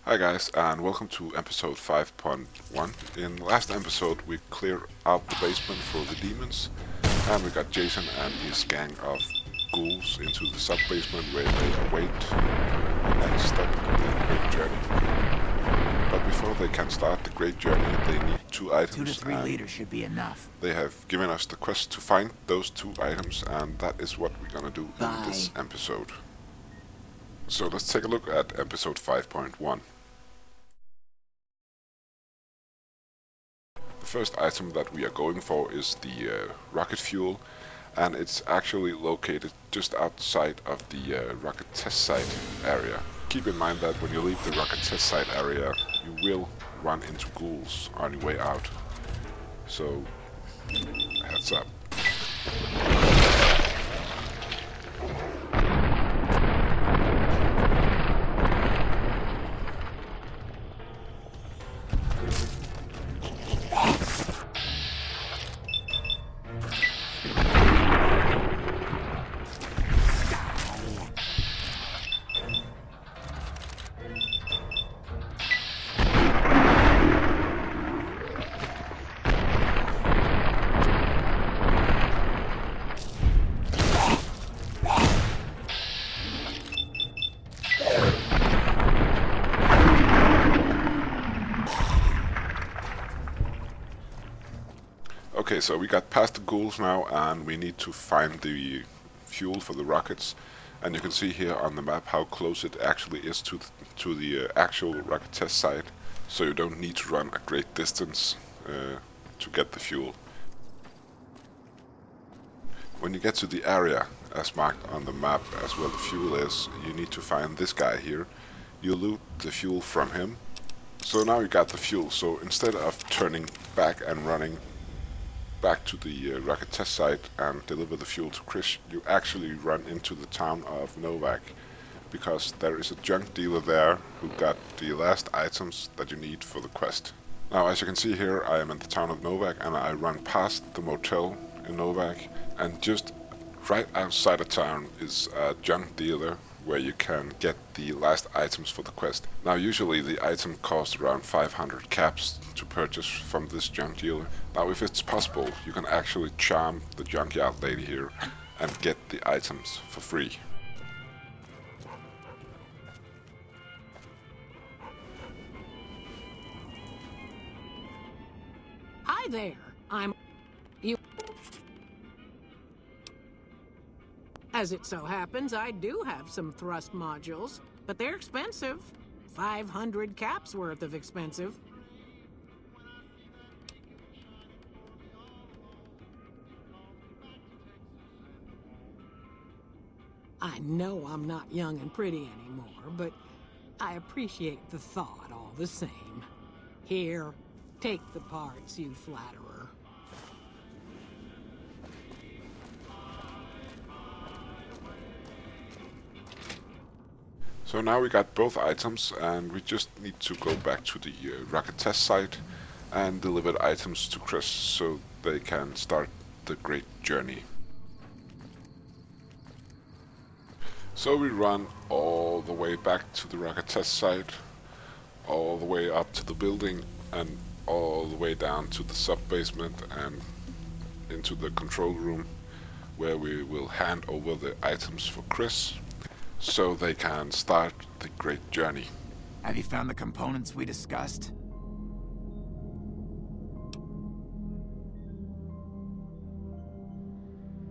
Hi guys, and welcome to episode 5.1. In the last episode we cleared out the basement for the demons, and we got Jason and his gang of ghouls into the sub-basement where they await and start the great journey. But before they can start the great journey, they need two items. 2 to 3 liters should be enough. They have given us the quest to find those two items, and that is what we're gonna do in this episode. So let's take a look at episode 5.1. The first item that we are going for is the rocket fuel, and it's actually located just outside of the rocket test site area. Keep in mind that when you leave the rocket test site area, you will run into ghouls on your way out. So, heads up. Okay, so we got past the ghouls now, and we need to find the fuel for the rockets. And you can see here on the map how close it actually is to the actual rocket test site. So you don't need to run a great distance to get the fuel. When you get to the area as marked on the map as where the fuel is, you need to find this guy here. You loot the fuel from him. So now you got the fuel, so instead of turning back and running back to the rocket test site and deliver the fuel to Chris, you actually run into the town of Novak, because there is a junk dealer there who got the last items that you need for the quest. Now, as you can see here, I am in the town of Novak, and I run past the motel in Novak, and just right outside of town is a junk dealer where you can get the last items for the quest. Now, usually the item costs around 500 caps to purchase from this junk dealer. Now, if it's possible, you can actually charm the junkyard lady here and get the items for free. Hi there, I'm you. As it so happens, I do have some thrust modules, but they're expensive. 500 caps worth of expensive. I know I'm not young and pretty anymore, but I appreciate the thought all the same. Here, take the parts, you flatterer. So now we got both items, and we just need to go back to the rocket test site and deliver the items to Chris so they can start the great journey. So we run all the way back to the rocket test site, all the way up to the building, and all the way down to the sub-basement and into the control room, where we will hand over the items for Chris so they can start the great journey. Have you found the components we discussed?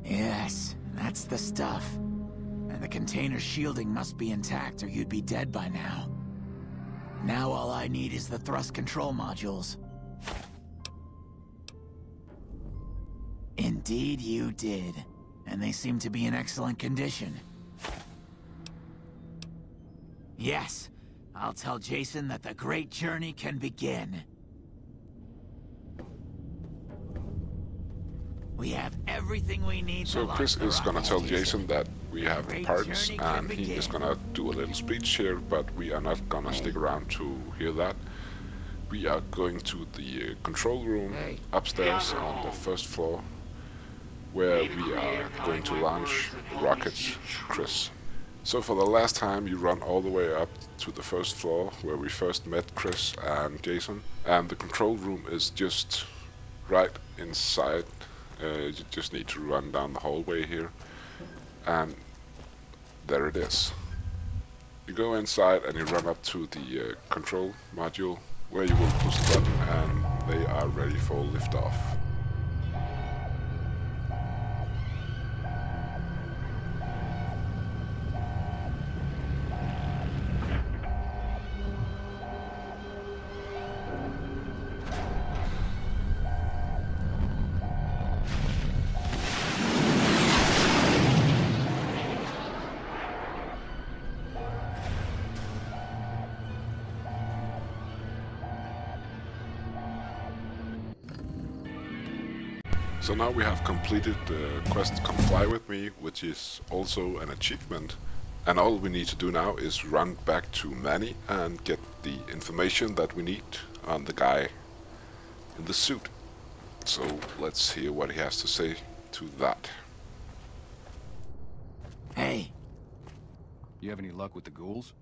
Yes, that's the stuff. And the container's shielding must be intact or you'd be dead by now. Now all I need is the thrust control modules. Indeed you did. And they seem to be in excellent condition. Yes, I'll tell Jason that the great journey can begin. We have everything we need. So Chris is gonna tell Jason that we have the parts, and he is gonna do a little speech here, but we are not gonna stick around to hear that. We are going to the control room upstairs on the first floor, where we are going to launch rockets, Chris. So for the last time you run all the way up to the first floor where we first met Chris and Jason, and the control room is just right inside. You just need to run down the hallway here, and there it is. You go inside and you run up to the control module where you will push the button and they are ready for liftoff. So now we have completed the quest Come Fly With Me, which is also an achievement. And all we need to do now is run back to Manny and get the information that we need on the guy in the suit. So let's hear what he has to say to that. Hey, You have any luck with the ghouls?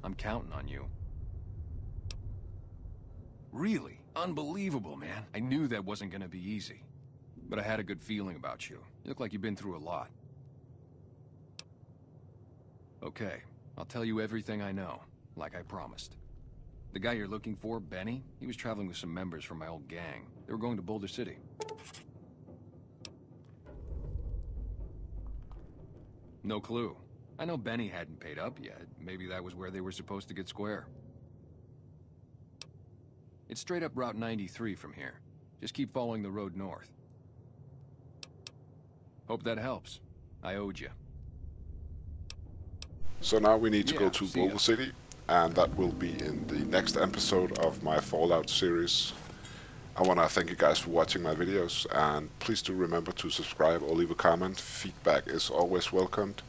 I'm counting on you. Really? Unbelievable, man. I knew that wasn't gonna be easy. But I had a good feeling about you. You look like you've been through a lot. Okay, I'll tell you everything I know, like I promised. The guy you're looking for, Benny, he was traveling with some members from my old gang. They were going to Boulder City. No clue. I know Benny hadn't paid up yet. Maybe that was where they were supposed to get square. It's straight up Route 93 from here. Just keep following the road north. Hope that helps. I owed you. So now we need to go Yeah, to see ya. Boulder City, and that will be in the next episode of my Fallout series. I want to thank you guys for watching my videos, and please do remember to subscribe or leave a comment. Feedback is always welcomed.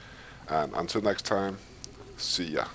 And until next time, see ya.